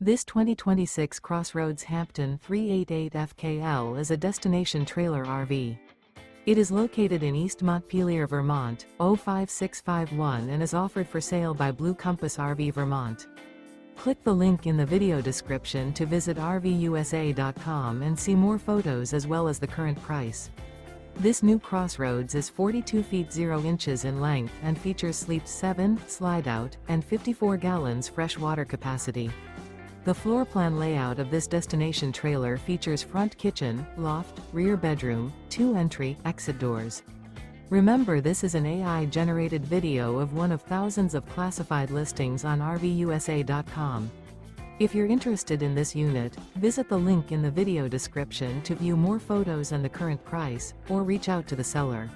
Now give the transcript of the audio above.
This 2026 CrossRoads Hampton 388 FKL is a destination trailer RV. It is located in East Montpelier, Vermont, 05651 and is offered for sale by Blue Compass RV Vermont. Click the link in the video description to visit RVUSA.com and see more photos as well as the current price. This new CrossRoads is 42 feet 0 inches in length and features sleeps 7, Slideout, and 54 gallons fresh water capacity. The floor plan layout of this destination trailer features front kitchen, loft, rear bedroom, 2 entry/exit doors. Remember, this is an AI-generated video of one of thousands of classified listings on RVUSA.com. If you're interested in this unit, visit the link in the video description to view more photos and the current price, or reach out to the seller.